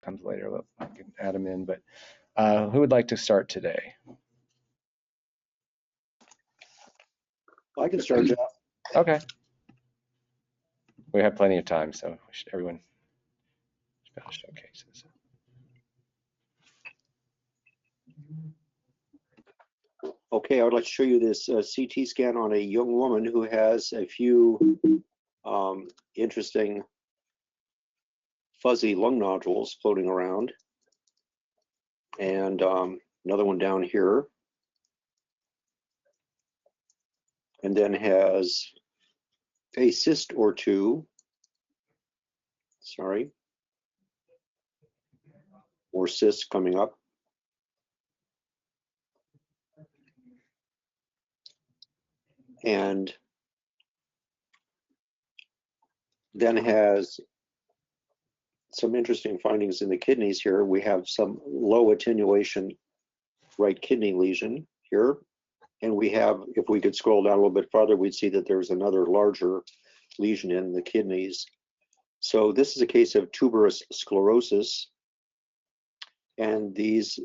comes later. I can add them in, but who would like to start today? I can start, Jeff. Okay. We have plenty of time, so everyone should showcase this. Okay, I would like to show you this CT scan on a young woman who has a few interesting fuzzy lung nodules floating around, and another one down here, and then has a cyst or two. Sorry, more cysts coming up. And then has some interesting findings in the kidneys here. We have some low attenuation right kidney lesion here. And we have, if we could scroll down a little bit farther, we'd see that there's another larger lesion in the kidneys. So this is a case of tuberous sclerosis. And these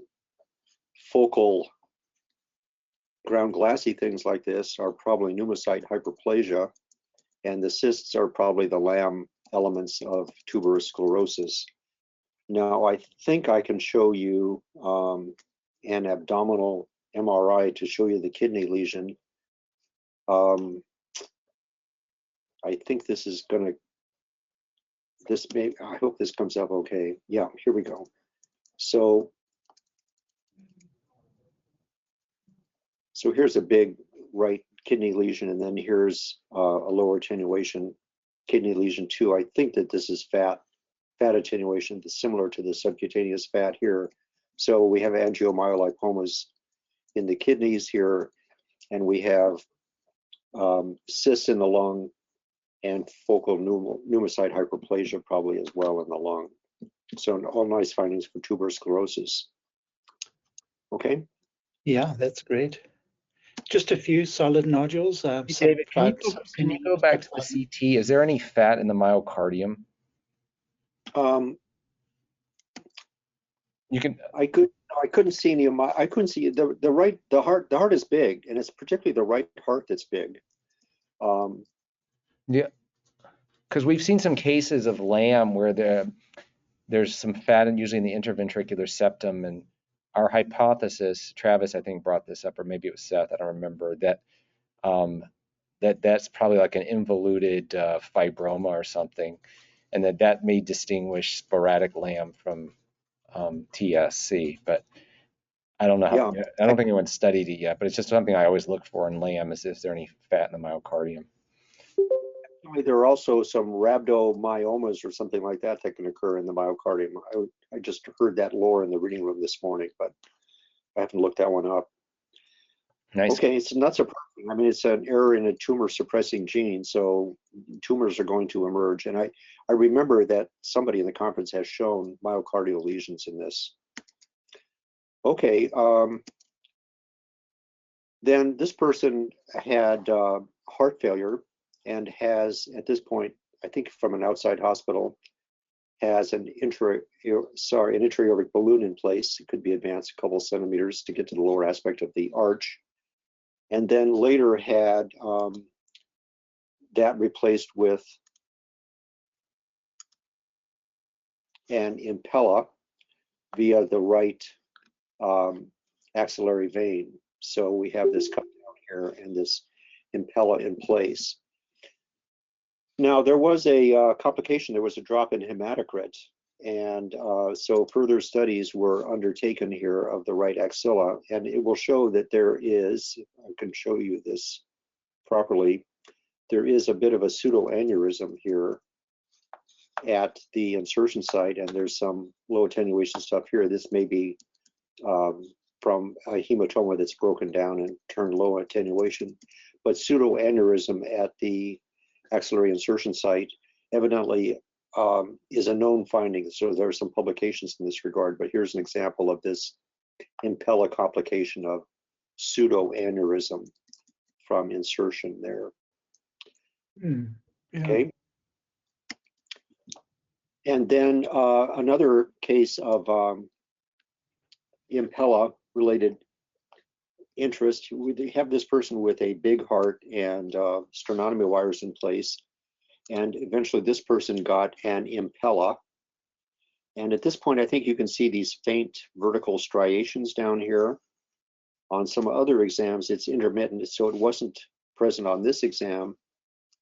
focal ground glassy things like this are probably pneumocyte hyperplasia. And the cysts are probably the LAM elements of tuberous sclerosis. Now, I think I can show you an abdominal MRI to show you the kidney lesion. I think this is gonna, I hope this comes up okay. Yeah, here we go. So here's a big right kidney lesion, and then here's a lower attenuation kidney lesion too. I think that this is fat attenuation that's similar to the subcutaneous fat here. So we have angiomyolipomas in the kidneys here, and we have cysts in the lung and focal pneumocyte hyperplasia probably as well in the lung. So all nice findings for tuberous sclerosis. Okay. Yeah, that's great. Just a few solid nodules. David, can you go back to the CT? Is there any fat in the myocardium? You can. I couldn't see any of my. I couldn't see the heart. The heart is big, and it's particularly the right heart that's big. Yeah, because we've seen some cases of LAM where there's some fat, and usually in the interventricular septum, and our hypothesis, Travis, I think, brought this up, or maybe it was Seth, I don't remember, that that's probably like an involuted fibroma or something, and that may distinguish sporadic LAM from TSC, but I don't know how. Yeah. I don't think anyone's studied it yet, but it's just something I always look for in LAM: is there any fat in the myocardium? There are also some rhabdomyomas or something like that that can occur in the myocardium. I just heard that lore in the reading room this morning, but I haven't looked that one up. Nice. Okay, it's not surprising. I mean, it's an error in a tumor suppressing gene, so tumors are going to emerge. And I remember that somebody in the conference has shown myocardial lesions in this. Okay, then this person had heart failure and has, at this point, I think from an outside hospital, has an intra-aortic balloon in place. It could be advanced a couple of centimeters to get to the lower aspect of the arch. And then later had that replaced with an impella via the right axillary vein. So we have this cut down here and this impella in place. Now, there was a complication. There was a drop in hematocrit. And so further studies were undertaken here of the right axilla. And it will show that there is, I can show you this properly, there is a bit of a pseudoaneurysm here at the insertion site. And there's some low attenuation stuff here. This may be from a hematoma that's broken down and turned low attenuation. But pseudoaneurysm at the axillary insertion site evidently is a known finding. So there are some publications in this regard, but here's an example of this impella complication of pseudoaneurysm from insertion there. Yeah. Okay. And then another case of impella-related interest. We have this person with a big heart and sternotomy wires in place. And eventually this person got an impella. And at this point, I think you can see these faint vertical striations down here. On some other exams, it's intermittent, so it wasn't present on this exam.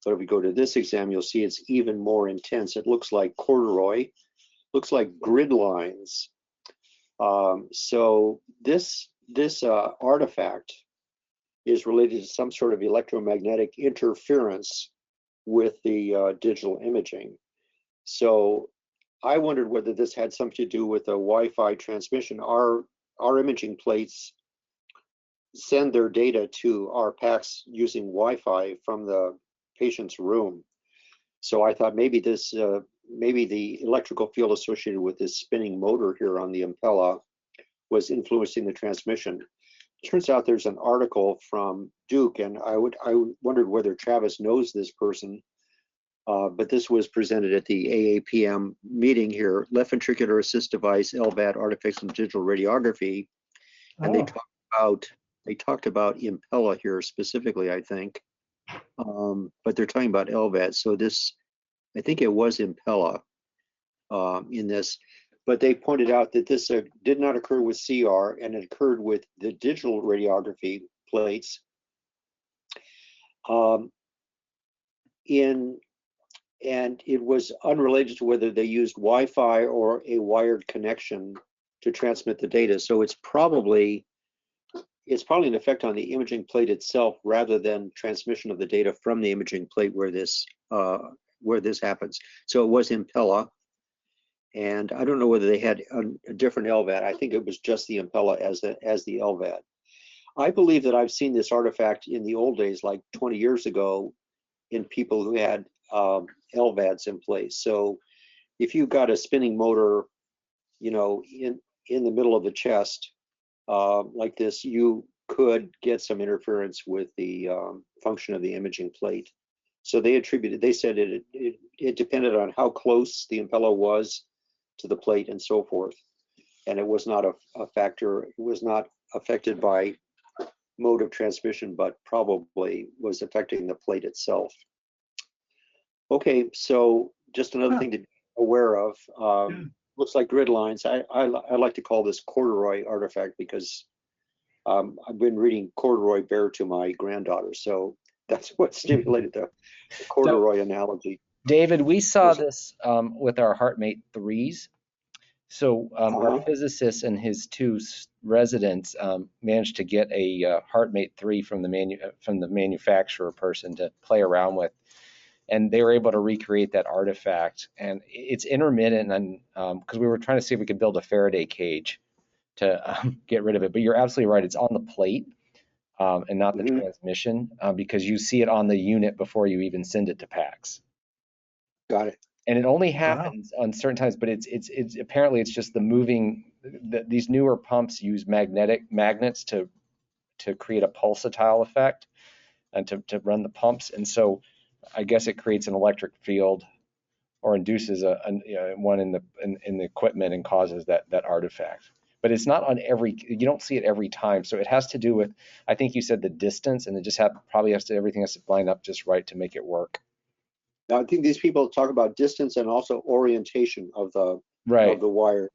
But if we go to this exam, you'll see it's even more intense. It looks like corduroy, looks like grid lines. So this artifact is related to some sort of electromagnetic interference with the digital imaging. So I wondered whether this had something to do with a Wi-Fi transmission. Our imaging plates send their data to our PACS using Wi-Fi from the patient's room. So I thought maybe this, maybe the electrical field associated with this spinning motor here on the impella was influencing the transmission. Turns out there's an article from Duke, and I wondered whether Travis knows this person, but this was presented at the AAPM meeting here, left ventricular assist device, LVAD, artifacts and digital radiography, and they talked about impella here specifically, I think, but they're talking about LVAD. So this, I think it was impella in this. But they pointed out that this did not occur with CR, and it occurred with the digital radiography plates. And it was unrelated to whether they used Wi-Fi or a wired connection to transmit the data. So it's probably an effect on the imaging plate itself rather than transmission of the data from the imaging plate where this happens. So it was impella. And I don't know whether they had a different LVAD. I think it was just the impella as the LVAD. I believe that I've seen this artifact in the old days, like 20 years ago, in people who had LVADs in place. So if you've got a spinning motor, you know, in the middle of the chest like this, you could get some interference with the function of the imaging plate. So they said it depended on how close the impella was to the plate and so forth. And it was not a factor, it was not affected by mode of transmission, but probably was affecting the plate itself. Okay, so just another thing to be aware of. Looks like grid lines. I like to call this corduroy artifact because I've been reading corduroy bear to my granddaughter. So that's what stimulated the corduroy analogy. David, we saw this with our HeartMate 3s. So our physicist and his two residents managed to get a HeartMate 3 from the manufacturer person to play around with, and they were able to recreate that artifact. And it's intermittent, and because we were trying to see if we could build a Faraday cage to get rid of it. But you're absolutely right; it's on the plate and not the transmission because you see it on the unit before you even send it to PACS. Got it. And it only happens on certain times, but it's apparently it's just the moving. These newer pumps use magnets to create a pulsatile effect and to run the pumps, and so I guess it creates an electric field or induces one in the equipment and causes that artifact. But it's not on you don't see it every time, so it has to do with, I think you said, the distance, and it just everything has to line up just right to make it work. I think these people talk about distance and also orientation of the wire.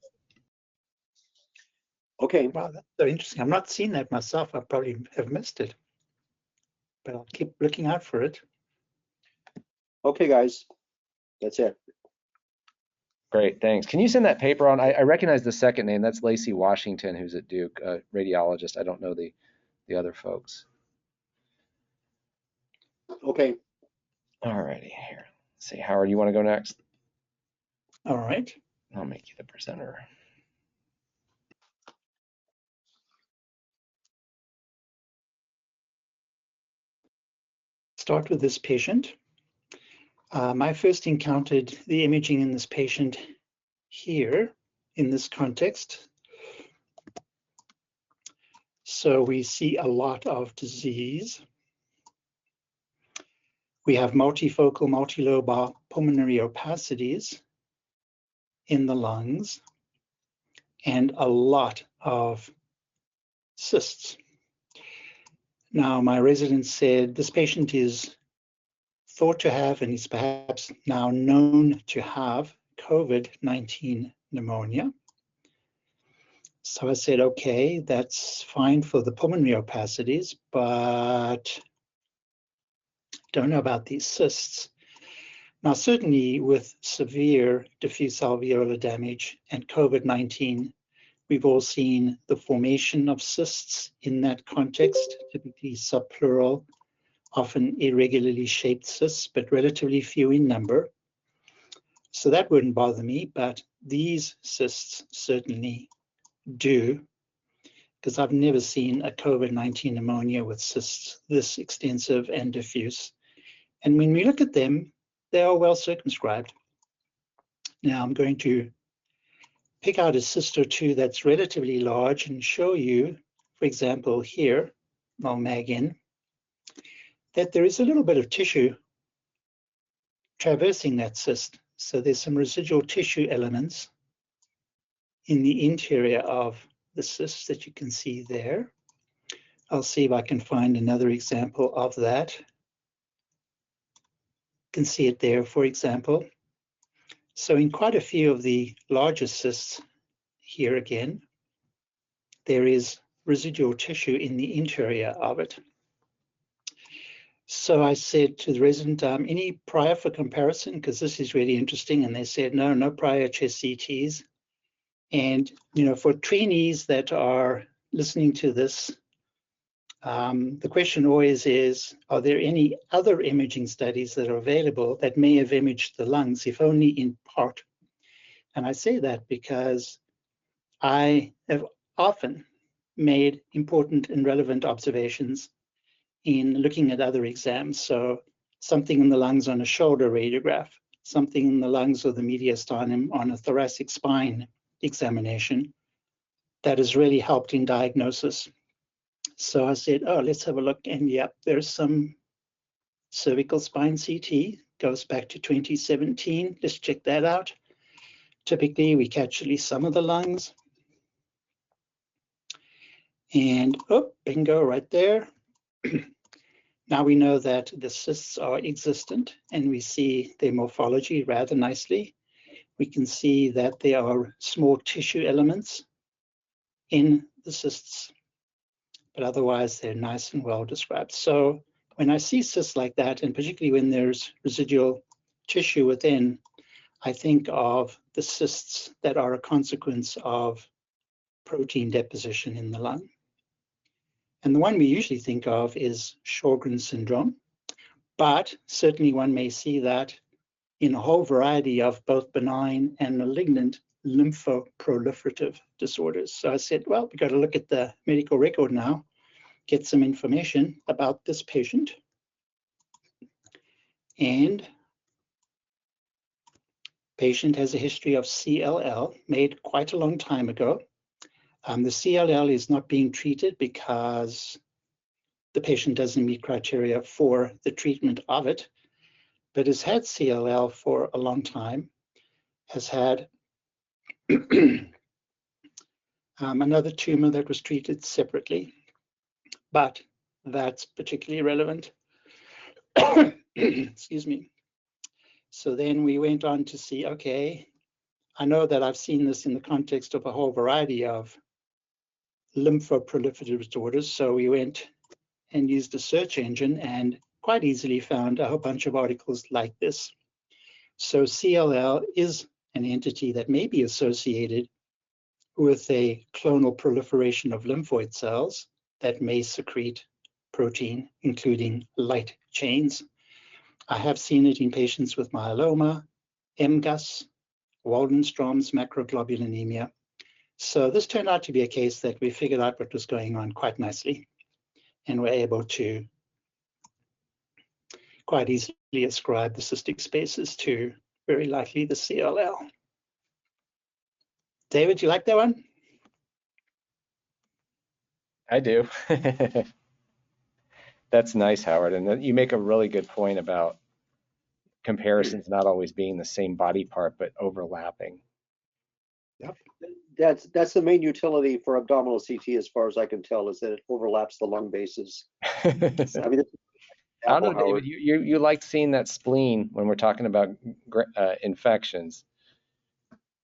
Okay. Wow, that's so interesting. I've not seen that myself. I probably have missed it, but I'll keep looking out for it. Okay, guys, that's it. Great, thanks. Can you send that paper on? I recognize the second name. That's Lacey Washington, who's at Duke, radiologist. I don't know the other folks. Okay. All righty, here. Let's see, Howard, you want to go next? All right. I'll make you the presenter. Start with this patient. I first encountered the imaging in this patient here in this context. So we see a lot of disease. We have multifocal, multilobar pulmonary opacities. in the lungs and a lot of cysts. Now, my resident said this patient is thought to have, and is perhaps now known to have, COVID-19 pneumonia. So I said, okay, that's fine for the pulmonary opacities, but don't know about these cysts. Now, certainly with severe diffuse alveolar damage and COVID-19, we've all seen the formation of cysts in that context, typically subpleural, often irregularly shaped cysts, but relatively few in number. So that wouldn't bother me, but these cysts certainly do, because I've never seen a COVID-19 pneumonia with cysts this extensive and diffuse. And when we look at them, they are well circumscribed. Now I'm going to pick out a cyst or two that's relatively large and show you, for example, here, I'll mag in, that there is a little bit of tissue traversing that cyst. So there's some residual tissue elements in the interior of the cyst that you can see there. I'll see if I can find another example of that. You can see it there, for example. So in quite a few of the larger cysts here again, there is residual tissue in the interior of it. So I said to the resident, any prior for comparison? Because this is really interesting. And they said, no prior chest CTs. And, for trainees that are listening to this, the question always is, are there any other imaging studies that are available that may have imaged the lungs, if only in part? And I say that because I have often made important and relevant observations in looking at other exams. So something in the lungs on a shoulder radiograph, something in the lungs or the mediastinum on a thoracic spine examination that has really helped in diagnosis. So I said, oh, let's have a look. And yep, there's some cervical spine CT, goes back to 2017. Let's check that out. Typically, we catch at least some of the lungs. And oh, bingo, right there. Now we know that the cysts are existent and we see their morphology rather nicely. We can see that there are small tissue elements in the cysts, but otherwise they're nice and well described. So when I see cysts like that, and particularly when there's residual tissue within, I think of the cysts that are a consequence of protein deposition in the lung. And the one we usually think of is Sjogren's syndrome, but certainly one may see that in a whole variety of both benign and malignant lymphoproliferative disorders. So I said, well, we've got to look at the medical record now, get some information about this patient. And patient has a history of CLL made quite a long time ago. The CLL is not being treated because the patient doesn't meet criteria for the treatment of it, but has had CLL for a long time, has had another tumor that was treated separately, but that's particularly relevant. Excuse me. So then we went on to see, okay, I know that I've seen this in the context of a whole variety of lymphoproliferative disorders. So we went and used a search engine and quite easily found a whole bunch of articles like this. So CLL is an entity that may be associated with a clonal proliferation of lymphoid cells that may secrete protein, including light chains. I have seen it in patients with myeloma, MGUS, Waldenstrom's macroglobulinemia. So this turned out to be a case that we figured out what was going on quite nicely, and were able to quite easily ascribe the cystic spaces to very likely the CLL. David, you like that one? I do. That's nice, Howard. And you make a really good point about comparisons not always being the same body part, but overlapping. Yep. That's the main utility for abdominal CT, as far as I can tell, is that it overlaps the lung bases. I mean, I don't know, David, you like seeing that spleen when we're talking about infections.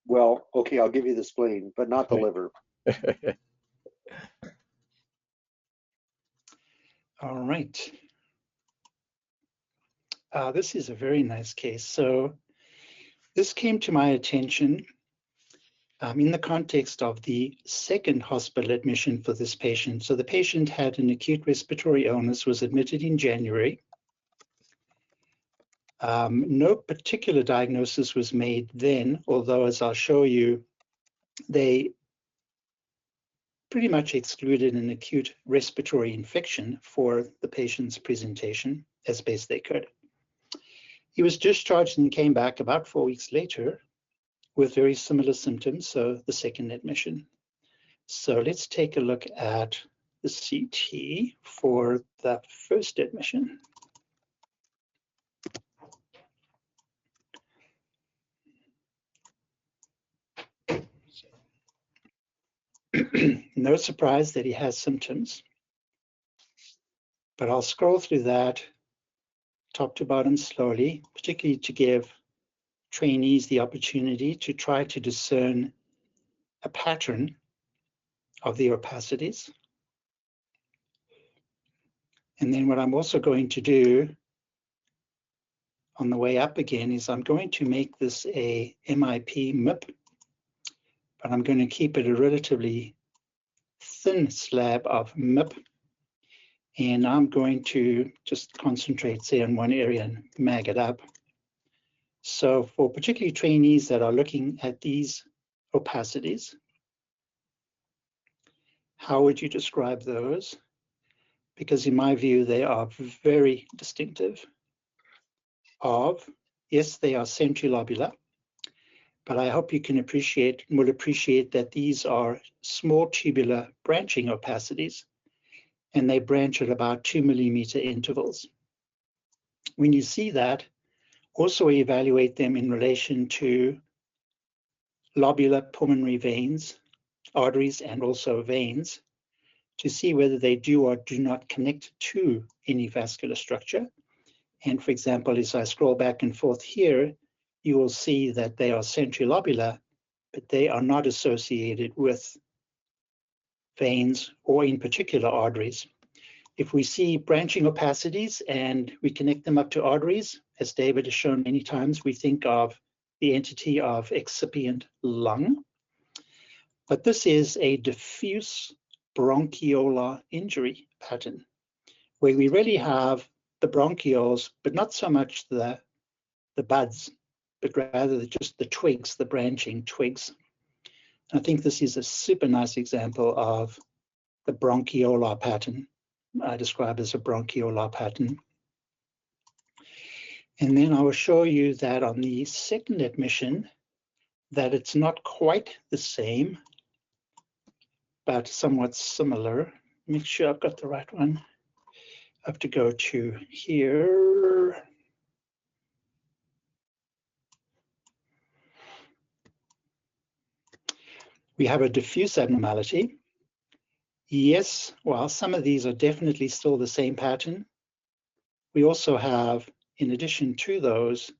Well, okay, I'll give you the spleen, but not the liver. All right. This is a very nice case. So this came to my attention in the context of the second hospital admission for this patient. So the patient had an acute respiratory illness, was admitted in January. No particular diagnosis was made then, although as I'll show you, they pretty much excluded an acute respiratory infection for the patient's presentation as best they could. He was discharged and came back about 4 weeks later with very similar symptoms, so the second admission. So let's take a look at the CT for that first admission. No surprise that he has symptoms, but I'll scroll through that top to bottom slowly, particularly to give trainees the opportunity to try to discern a pattern of the opacities. And then what I'm also going to do on the way up again is I'm going to make this a MIP MIP, but I'm going to keep it a relatively thin slab of MIP. And I'm going to just concentrate, say, on one area and mag it up. So for particularly trainees that are looking at these opacities, how would you describe those? Because in my view, they are very distinctive of, yes, they are centrilobular, but I hope you can appreciate, will appreciate that these are small tubular branching opacities, and they branch at about 2 millimeter intervals. When you see that, also evaluate them in relation to lobular pulmonary veins, arteries, and also veins to see whether they do or do not connect to any vascular structure. And for example, as I scroll back and forth here, you will see that they are centrilobular, but they are not associated with veins or in particular arteries. If we see branching opacities and we connect them up to arteries, as David has shown many times, we think of the entity of excipient lung. But this is a diffuse bronchiolar injury pattern, where we really have the bronchioles, but not so much the buds, but rather just the twigs, the branching twigs. I think this is a super nice example of the bronchiolar pattern. I describe as a bronchiolar pattern. And then I will show you that on the second admission, that it's not quite the same, but somewhat similar. Make sure I've got the right one. I have to go to here. We have a diffuse abnormality. Yes, well, some of these are definitely still the same pattern. We also have, in addition to those,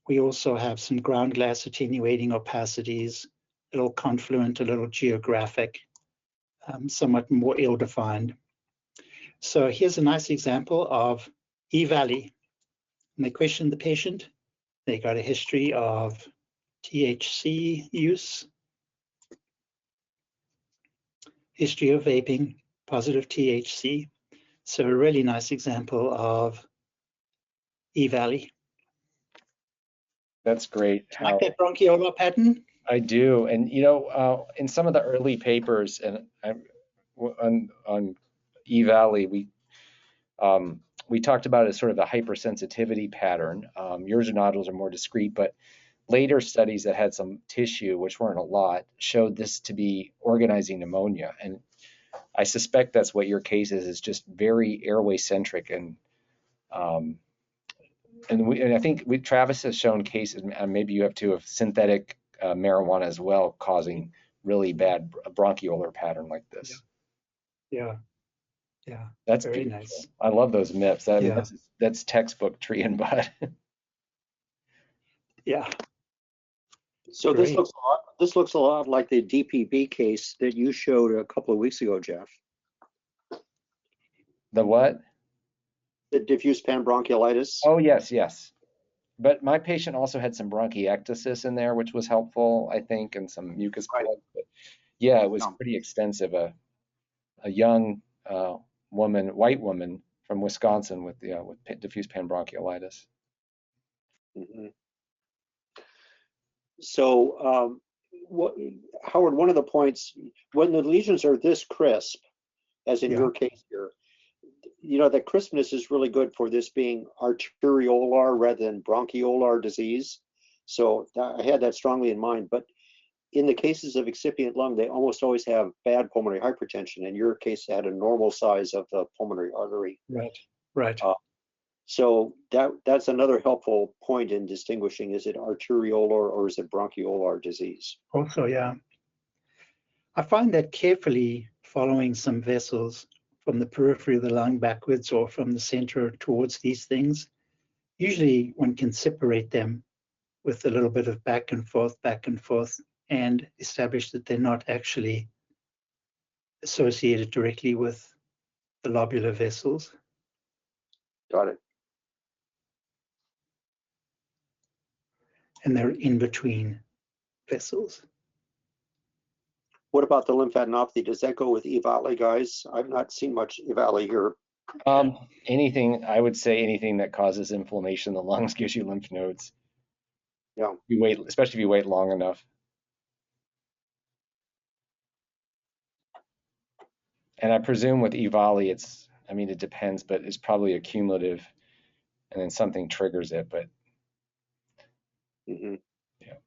we also have some ground glass attenuating opacities, a little confluent, a little geographic, somewhat more ill-defined. So here's a nice example of E-valley. And they questioned the patient. They got a history of THC use, history of vaping, positive THC. So a really nice example of E-valley. That's great. Like that bronchiolar pattern? I do. And, you know, in some of the early papers and on E-valley, we talked about it as sort of a hypersensitivity pattern. Yours nodules are more discrete, but later studies that had some tissue, which weren't a lot, showed this to be organizing pneumonia. And I suspect that's what your case is just very airway centric. And I think Travis has shown cases, and maybe you have too, of synthetic marijuana as well, causing really bad bronchiolar pattern like this. Yeah. Yeah. That's very beautiful. nice. I love those MIPS. I mean, Yeah. that's textbook tree and bud. Yeah. So this Great. looks a lot like the DPB case that you showed a couple of weeks ago, Jeff. The what? The diffuse panbronchiolitis. Oh, yes, yes. But my patient also had some bronchiectasis in there, which was helpful, I think, and some mucus Right. plug. But yeah, it was Yeah. pretty extensive. A young woman, white woman from Wisconsin with diffuse panbronchiolitis. Mhm. So, Howard, one of the points, when the lesions are this crisp, as in Yeah. your case here, you know, the crispness is really good for this being arteriolar rather than bronchiolar disease. So I had that strongly in mind. But in the cases of excipient lung, they almost always have bad pulmonary hypertension. In your case, had a normal size of the pulmonary artery. Right. Right. So that's another helpful point in distinguishing, is it arteriolar or is it bronchiolar disease? Also, yeah. I find that carefully following some vessels from the periphery of the lung backwards or from the center towards these things, usually one can separate them with a little bit of back and forth, and establish that they're not actually associated directly with the lobular vessels. Got it. And they're in between vessels. What about the lymphadenopathy? Does that go with EVALI, guys? I've not seen much EVALI here. Anything, I would say anything that causes inflammation in the lungs gives you lymph nodes. Yeah. You wait, especially if you wait long enough. And I presume with EVALI, I mean, it depends, but it's probably a cumulative, and then something triggers it. But Mhm. yeah.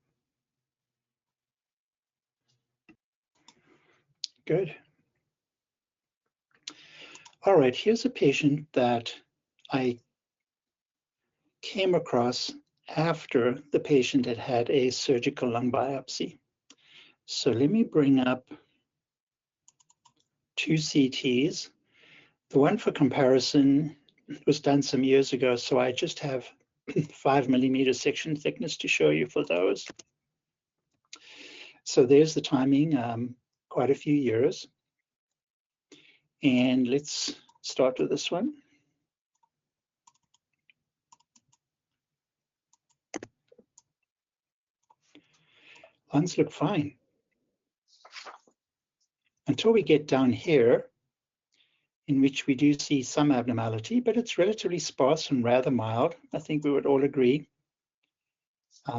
Good. All right, here's a patient that I came across after the patient had had a surgical lung biopsy. So let me bring up two CTs. The one for comparison was done some years ago, so I just have 5mm section thickness to show you for those. So there's the timing, quite a few years. And let's start with this one. Lungs look fine until we get down here, in which we do see some abnormality, but it's relatively sparse and rather mild. I think we would all agree.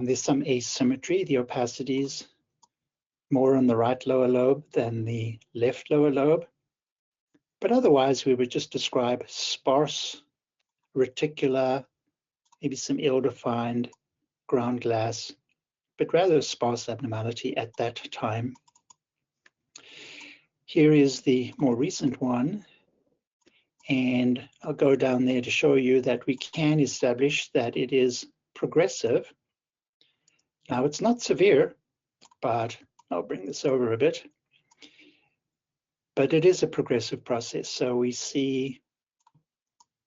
There's some asymmetry, the opacities more on the right lower lobe than the left lower lobe. But otherwise, we would just describe sparse, reticular, maybe some ill-defined ground glass, but rather sparse abnormality at that time. Here is the more recent one, and I'll go down there to show you that we can establish that it is progressive. Now, it's not severe, but I'll bring this over a bit. But it is a progressive process. So we see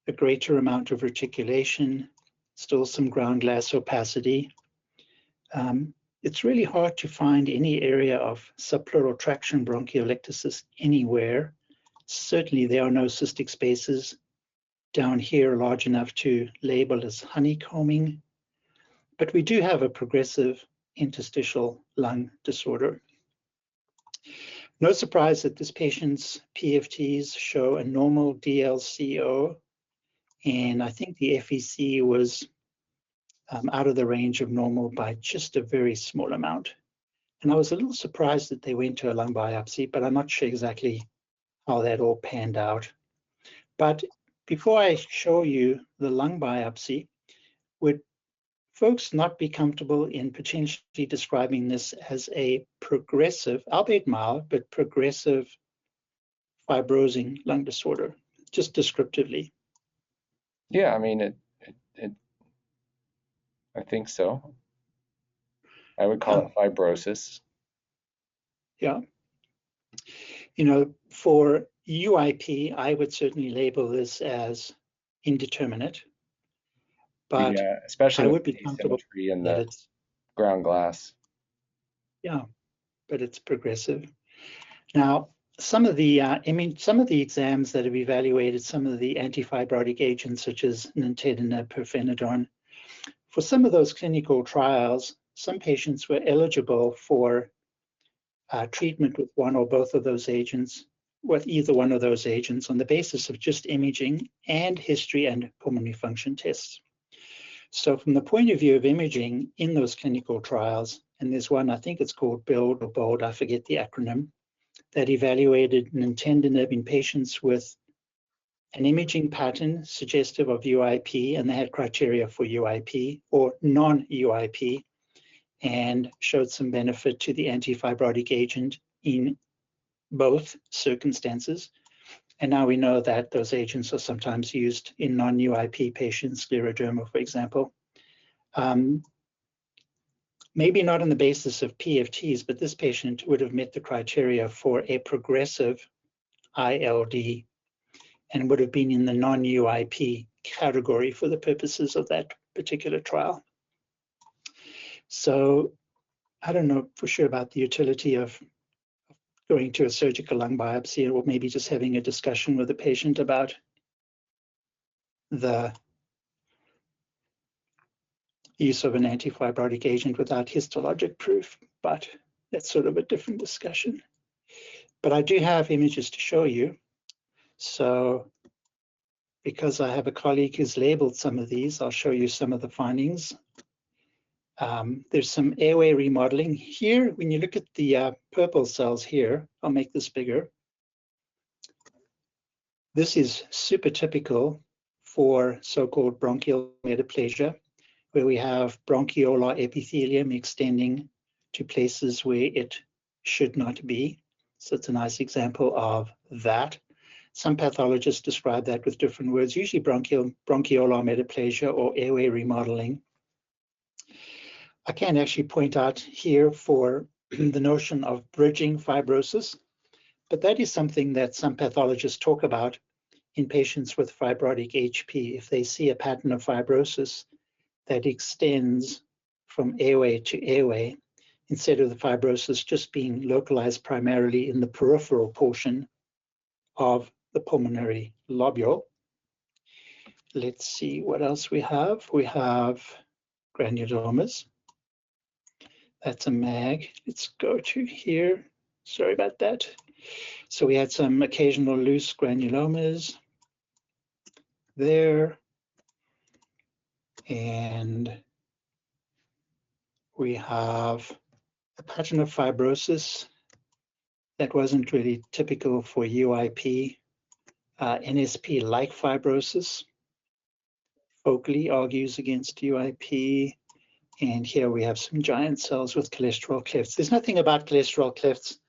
a greater amount of reticulation, still some ground glass opacity. It's really hard to find any area of subpleural traction bronchiolectasis anywhere. Certainly there are no cystic spaces down here large enough to label as honeycombing, but we do have a progressive interstitial lung disorder. No surprise that this patient's PFTs show a normal DLCO, and I think the FEC was out of the range of normal by just a very small amount. And I was a little surprised that they went to a lung biopsy, but I'm not sure exactly how that all panned out. But before I show you the lung biopsy, would folks not be comfortable in potentially describing this as a progressive, albeit mild, but progressive fibrosing lung disorder, just descriptively? Yeah, I mean, I think so. I would call it fibrosis. Yeah. You know, for UIP, I would certainly label this as indeterminate, but especially I with would be comfortable asymmetry in that the it's, ground glass. yeah, but it's progressive. Now, some of the exams that have evaluated some of the antifibrotic agents, such as nintedanib, pirfenidone, for some of those clinical trials, some patients were eligible for treatment with one or both of those agents, with either one of those agents, on the basis of just imaging and history and pulmonary function tests. So from the point of view of imaging in those clinical trials, and there's one, I think it's called BUILD or BOLD, I forget the acronym, that evaluated nintedanib in patients with an imaging pattern suggestive of UIP, and they had criteria for UIP or non-UIP, and showed some benefit to the antifibrotic agent in both circumstances. And now we know that those agents are sometimes used in non-UIP patients, scleroderma, for example. Maybe not on the basis of PFTs, but this patient would have met the criteria for a progressive ILD and would have been in the non-UIP category for the purposes of that particular trial. So I don't know for sure about the utility of going to a surgical lung biopsy, or maybe just having a discussion with the patient about the use of an antifibrotic agent without histologic proof, but that's sort of a different discussion. But I do have images to show you. So because I have a colleague who's labeled some of these, I'll show you some of the findings. There's some airway remodeling. Here, when you look at the purple cells here, I'll make this bigger. This is super typical for so-called bronchial metaplasia, where we have bronchiolar epithelium extending to places where it should not be. So it's a nice example of that. Some pathologists describe that with different words, usually bronchiolar metaplasia or airway remodeling. I can actually point out here for the notion of bridging fibrosis, but that is something that some pathologists talk about in patients with fibrotic HP. If they see a pattern of fibrosis that extends from airway to airway, instead of the fibrosis just being localized primarily in the peripheral portion of the pulmonary lobule. Let's see what else we have. We have granulomas. That's a MAG. Let's go to here. Sorry about that. So we had some occasional loose granulomas there. And we have a pattern of fibrosis that wasn't really typical for UIP, NSP-like fibrosis. Focally argues against UIP. And here we have some giant cells with cholesterol clefts. There's nothing about cholesterol clefts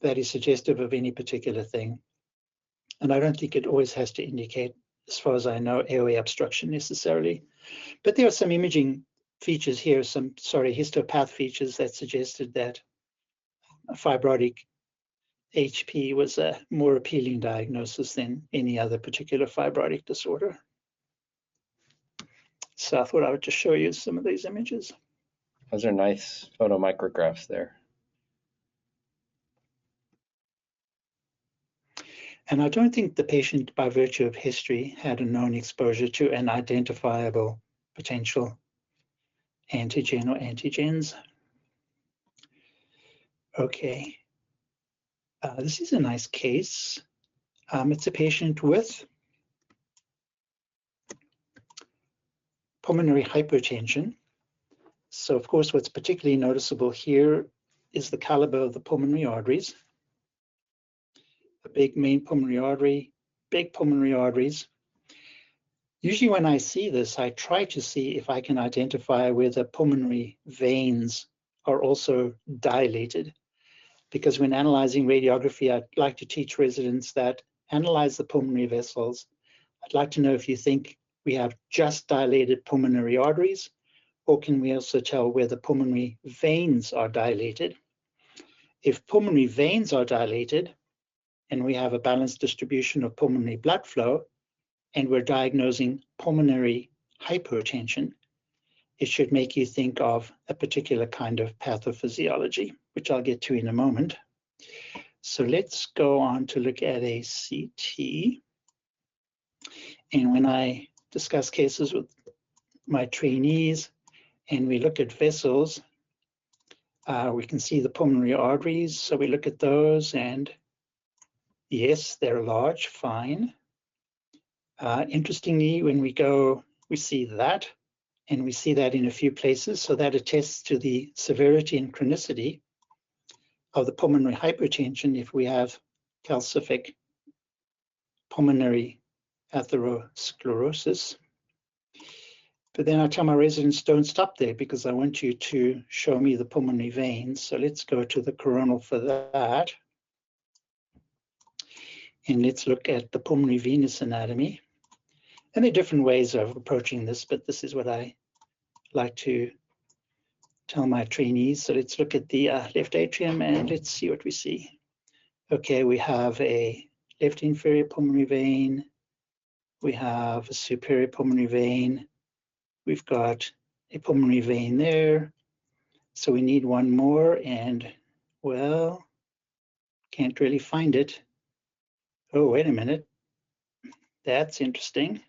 that is suggestive of any particular thing. And I don't think it always has to indicate, as far as I know, airway obstruction necessarily. But there are some imaging features here, some histopath features that suggested that a fibrotic HP was a more appealing diagnosis than any other particular fibrotic disorder. So I thought I would just show you some of these images. Those are nice photomicrographs there. And I don't think the patient, by virtue of history, had a known exposure to an identifiable potential antigen or antigens. Okay. This is a nice case. It's a patient with pulmonary hypertension. So of course, what's particularly noticeable here is the caliber of the pulmonary arteries. A big main pulmonary artery, big pulmonary arteries. Usually when I see this, I try to see if I can identify whether pulmonary veins are also dilated. Because when analyzing radiography, I'd like to teach residents that analyze the pulmonary vessels. I'd like to know if you think we have just dilated pulmonary arteries, or can we also tell whether pulmonary veins are dilated? If pulmonary veins are dilated and we have a balanced distribution of pulmonary blood flow and we're diagnosing pulmonary hypertension, it should make you think of a particular kind of pathophysiology, which I'll get to in a moment. So let's go on to look at a CT. And when I discuss cases with my trainees and we look at vessels, we can see the pulmonary arteries. So we look at those and yes, they're large, fine. Interestingly, when we go, we see that, and we see that in a few places. So that attests to the severity and chronicity of the pulmonary hypertension if we have calcific pulmonary atherosclerosis. But then I tell my residents, don't stop there because I want you to show me the pulmonary veins. So let's go to the coronal for that. And let's look at the pulmonary venous anatomy. And there are different ways of approaching this, but this is what I like to tell my trainees. So let's look at the left atrium and let's see what we see. Okay, we have a left inferior pulmonary vein. We have a superior pulmonary vein. We've got a pulmonary vein there. So we need one more and, well, can't really find it. Oh, wait a minute. That's interesting.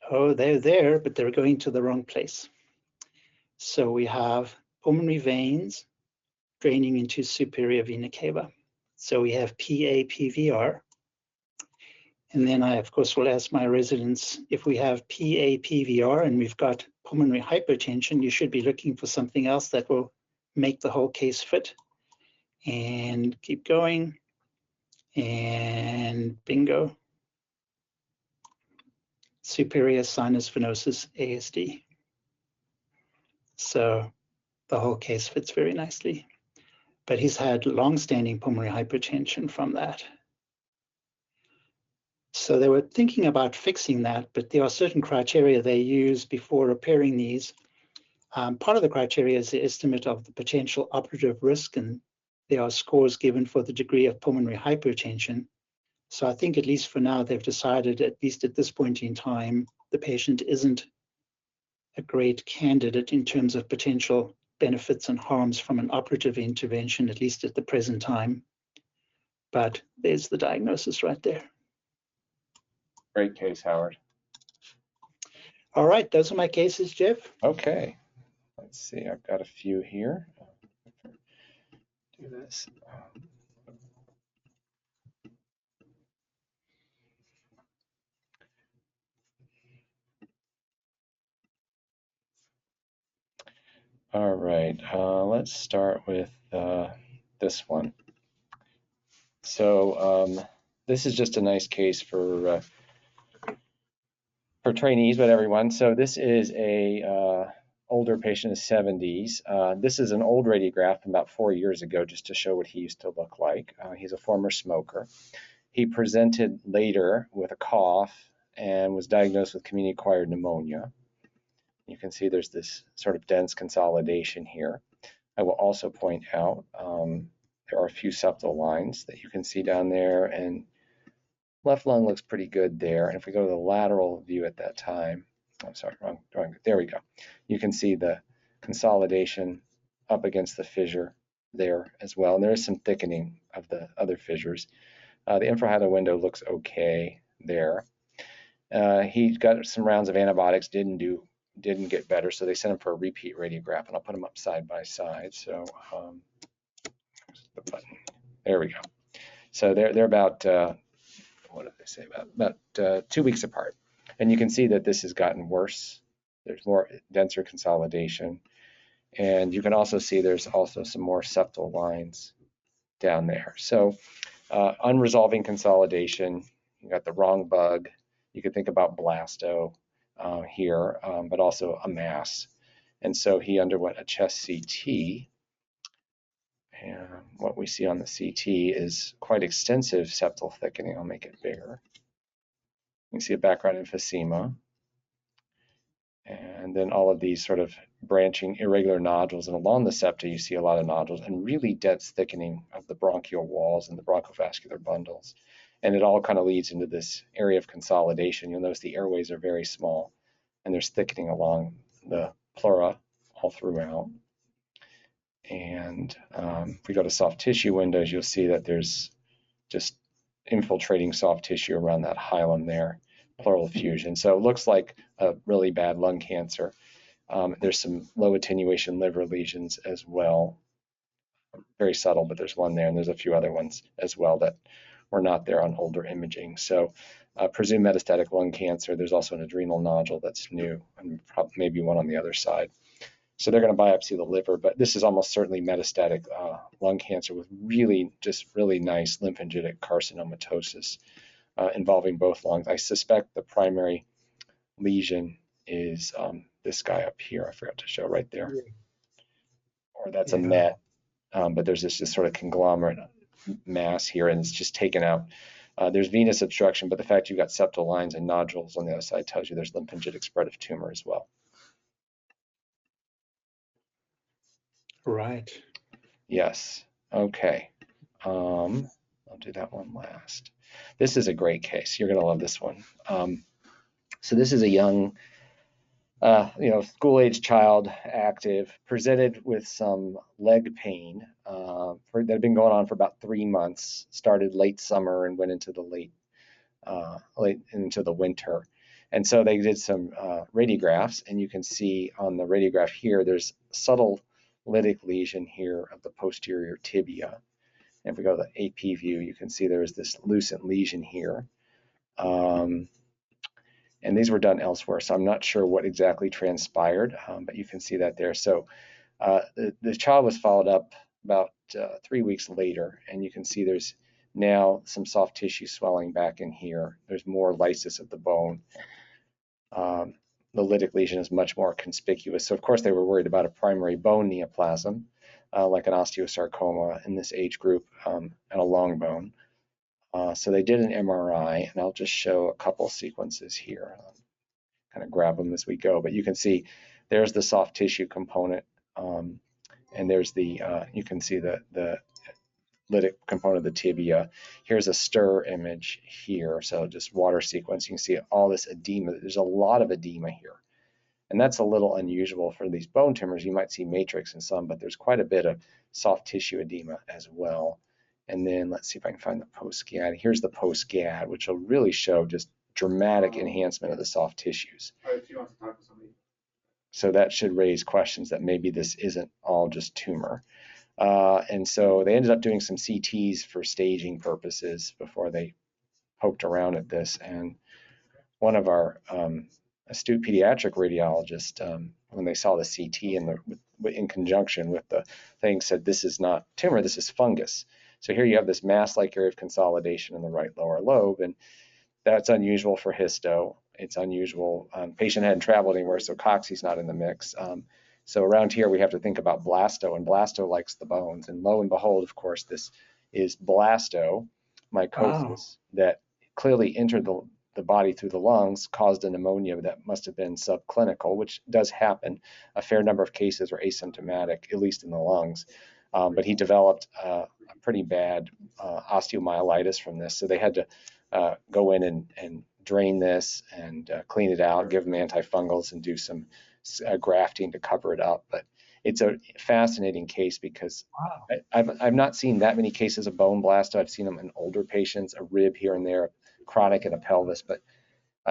Oh, they're there, but they're going to the wrong place. So we have pulmonary veins draining into superior vena cava. So we have PAPVR. And then I, of course, will ask my residents, if we have PAPVR and we've got pulmonary hypertension, you should be looking for something else that will make the whole case fit. And keep going. And bingo. Superior sinus venosus ASD. So the whole case fits very nicely. But he's had long-standing pulmonary hypertension from that. So they were thinking about fixing that, but there are certain criteria they use before repairing these. Part of the criteria is the estimate of the potential operative risk, and there are scores given for the degree of pulmonary hypertension. So I think at least for now, they've decided, at least at this point in time, the patient isn't a great candidate in terms of potential benefits and harms from an operative intervention, at least at the present time. But there's the diagnosis right there. Great case, Howard. All right, those are my cases, Jeff. Okay, let's see. I've got a few here. Do this. All right, let's start with this one. So this is just a nice case for trainees, but everyone. So this is a older patient in his 70s. This is an old radiograph from about 4 years ago, just to show what he used to look like. He's a former smoker. He presented later with a cough and was diagnosed with community-acquired pneumonia. You can see there's this sort of dense consolidation here. I will also point out there are a few septal lines that you can see down there, and left lung looks pretty good there. And if we go to the lateral view at that time, I'm sorry, wrong, there we go. You can see the consolidation up against the fissure there as well. And there is some thickening of the other fissures. The infrahilar window looks okay there. He got some rounds of antibiotics, didn't get better, so they sent him for a repeat radiograph, and I'll put them up side by side. So the button. There we go. So they're about what did they say, about 2 weeks apart, and you can see that this has gotten worse. There's more denser consolidation, and you can also see there's also some more septal lines down there. So unresolving consolidation. You got the wrong bug. You could think about blasto here, but also a mass. And so he underwent a chest CT. And what we see on the CT is quite extensive septal thickening. I'll make it bigger. You can see a background emphysema. And then all of these sort of branching irregular nodules, and along the septa you see a lot of nodules and really dense thickening of the bronchial walls and the bronchovascular bundles. And it all kind of leads into this area of consolidation. You'll notice the airways are very small and there's thickening along the pleura all throughout. And if we go to soft tissue windows, you'll see that there's just infiltrating soft tissue around that hilum there, pleural effusion. So it looks like a really bad lung cancer. There's some low attenuation liver lesions as well. Very subtle, but there's one there, and there's a few other ones as well that were not there on older imaging. So presumed metastatic lung cancer. There's also an adrenal nodule that's new, and maybe one on the other side. So they're going to biopsy the liver, but this is almost certainly metastatic lung cancer with really nice lymphangitic carcinomatosis involving both lungs. I suspect the primary lesion is this guy up here. I forgot to show right there. Or that's a met, but there's this sort of conglomerate mass here, and it's just taken out. There's venous obstruction, but the fact you've got septal lines and nodules on the other side tells you there's lymphangitic spread of tumor as well. Right. Yes. Okay. I'll do that one last. This is a great case. You're going to love this one. So this is a young, school-age child, active, presented with some leg pain that had been going on for about 3 months. Started late summer and went into the late into the winter. And so they did some radiographs, and you can see on the radiograph here, there's subtle lytic lesion here of the posterior tibia. And if we go to the AP view, you can see there's this lucent lesion here. And these were done elsewhere, so I'm not sure what exactly transpired, but you can see that there. So the child was followed up about 3 weeks later, and you can see there's now some soft tissue swelling back in here. There's more lysis of the bone. The lytic lesion is much more conspicuous. So of course they were worried about a primary bone neoplasm, like an osteosarcoma in this age group, and a long bone. So they did an MRI, and I'll just show a couple sequences here. Kind of grab them as we go, but you can see there's the soft tissue component, and there's the you can see the lytic component of the tibia. Here's a STR image here, so just water sequence. You can see all this edema. There's a lot of edema here, and that's a little unusual for these bone tumors. You might see matrix in some, but there's quite a bit of soft tissue edema as well. And then let's see if I can find the post-GAD. Here's the post-GAD, which will really show just dramatic enhancement of the soft tissues. So that should raise questions that maybe this isn't all just tumor. And so they ended up doing some CTs for staging purposes before they poked around at this. And one of our astute pediatric radiologists, when they saw the CT in conjunction with the thing, said, this is not tumor, this is fungus. So here you have this mass-like area of consolidation in the right lower lobe, and that's unusual for histo. It's unusual. Patient hadn't traveled anywhere, so coccy's not in the mix. So around here, we have to think about blasto, and blasto likes the bones. And lo and behold, of course, this is blastomycosis that clearly entered the body through the lungs, caused a pneumonia that must have been subclinical, which does happen. A fair number of cases are asymptomatic, at least in the lungs. But he developed a pretty bad osteomyelitis from this. So they had to go in and drain this and clean it out, give him antifungals, and do some grafting to cover it up. But it's a fascinating case because I've not seen that many cases of bone blasto. I've seen them in older patients, a rib here and there, chronic in a pelvis, but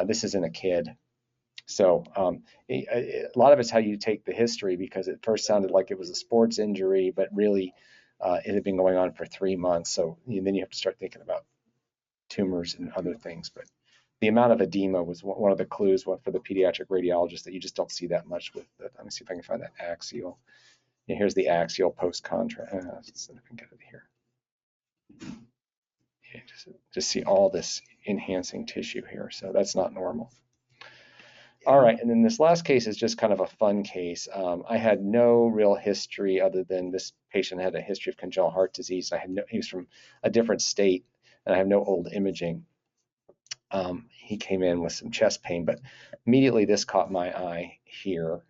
this isn't a kid. So a lot of it's how you take the history, because it first sounded like it was a sports injury, but really it had been going on for 3 months. So then you have to start thinking about tumors and other things. But the amount of edema was one of the clues for the pediatric radiologist that you just don't see that much with the, let me see if I can find that axial. Yeah, here's the axial post-contrast. Let's see if I can get it here. Yeah, just see all this enhancing tissue here. So that's not normal. All right, and then this last case is just kind of a fun case. I had no real history other than this patient had a history of congenital heart disease. He was from a different state, and I have no old imaging. he came in with some chest pain, but immediately this caught my eye here,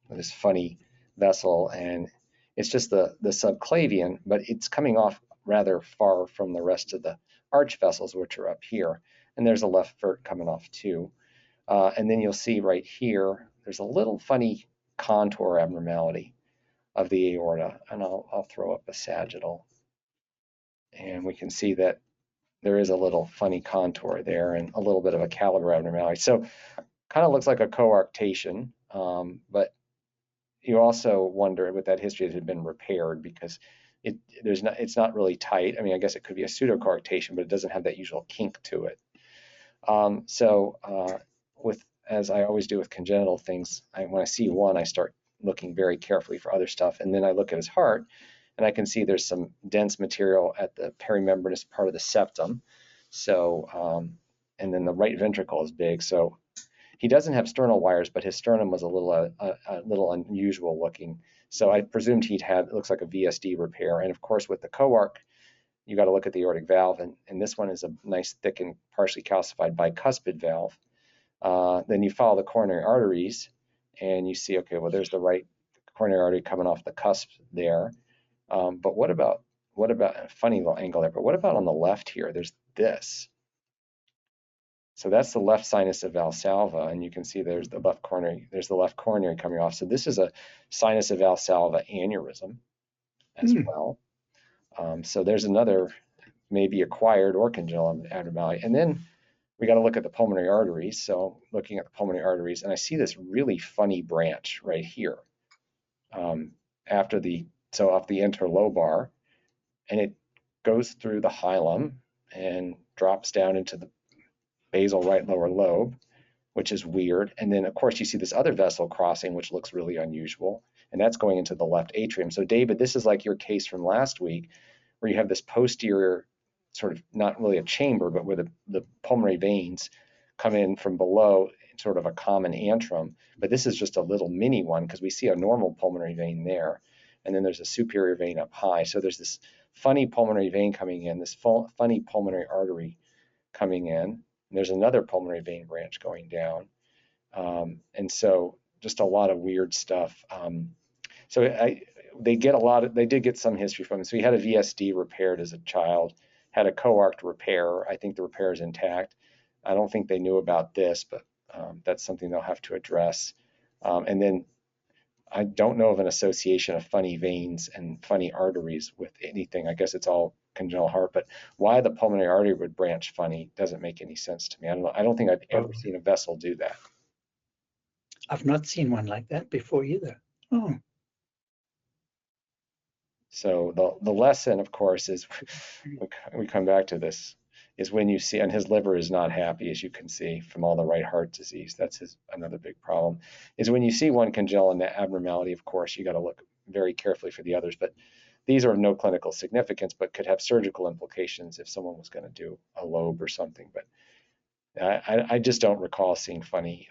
this funny vessel, and it's just the subclavian, but it's coming off rather far from the rest of the arch vessels, which are up here. And there's a left vert coming off too. And then you'll see right here, there's a little funny contour abnormality of the aorta, and I'll throw up a sagittal, and we can see that there is a little funny contour there and a little bit of a caliber abnormality. So kind of looks like a coarctation, but you also wonder with that history if it had been repaired, because it's not really tight. I mean, I guess it could be a pseudocoarctation, but it doesn't have that usual kink to it. As I always do with congenital things, when I see one, I start looking very carefully for other stuff, and then I look at his heart, and I can see there's some dense material at the perimembranous part of the septum. So, and then the right ventricle is big. So he doesn't have sternal wires, but his sternum was a little unusual looking. So I presumed he'd had, it looks like a VSD repair. And of course, with the coarc, you got to look at the aortic valve, and this one is a nice, thick, and partially calcified bicuspid valve. Then you follow the coronary arteries, and you see, okay, well, there's the right coronary artery coming off the cusp there. But what about a funny little angle there? But what about on the left here? There's this. So that's the left sinus of Valsalva, and you can see there's the left coronary coming off. So this is a sinus of Valsalva aneurysm as well. So there's another maybe acquired or congenital abnormality. And then we got to look at the pulmonary arteries. So looking at the pulmonary arteries, and I see this really funny branch right here off the interlobar, and it goes through the hilum and drops down into the basal right lower lobe, which is weird. And then of course you see this other vessel crossing, which looks really unusual, and that's going into the left atrium. So David, this is like your case from last week, where you have this posterior sort of, not really a chamber, but where the pulmonary veins come in from below, sort of a common antrum. But this is just a little mini one, because we see a normal pulmonary vein there, and then there's a superior vein up high. So there's this funny pulmonary vein coming in, this funny pulmonary artery coming in, and there's another pulmonary vein branch going down. And so just a lot of weird stuff. They did get some history from it. So he had a VSD repaired as a child, had a coarced repair. I think the repair is intact. I don't think they knew about this, but that's something they'll have to address. And then I don't know of an association of funny veins and funny arteries with anything. I guess it's all congenital heart, but why the pulmonary artery would branch funny doesn't make any sense to me. I don't think I've ever seen a vessel do that. I've not seen one like that before either. Oh. So the lesson, of course, is we come back to this, is when you see, and his liver is not happy, as you can see from all the right heart disease. That's another big problem, is when you see one congenital abnormality, of course, you got to look very carefully for the others. But these are of no clinical significance, but could have surgical implications if someone was going to do a lobe or something. But I just don't recall seeing funny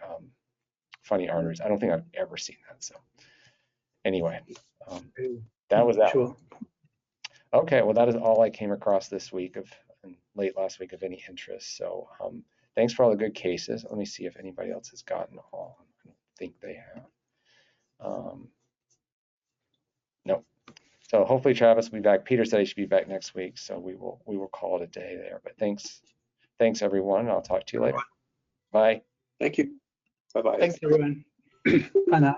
arteries. I don't think I've ever seen that. So anyway, that was that. Sure. Okay, well, that is all I came across this week and late last week of any interest. So thanks for all the good cases. Let me see if anybody else has gotten all. I don't think they have. Nope. So hopefully Travis will be back. Peter said he should be back next week, so we will call it a day there. But thanks everyone. I'll talk to you later. Bye. Thank you. Bye-bye. Thanks everyone. Bye now.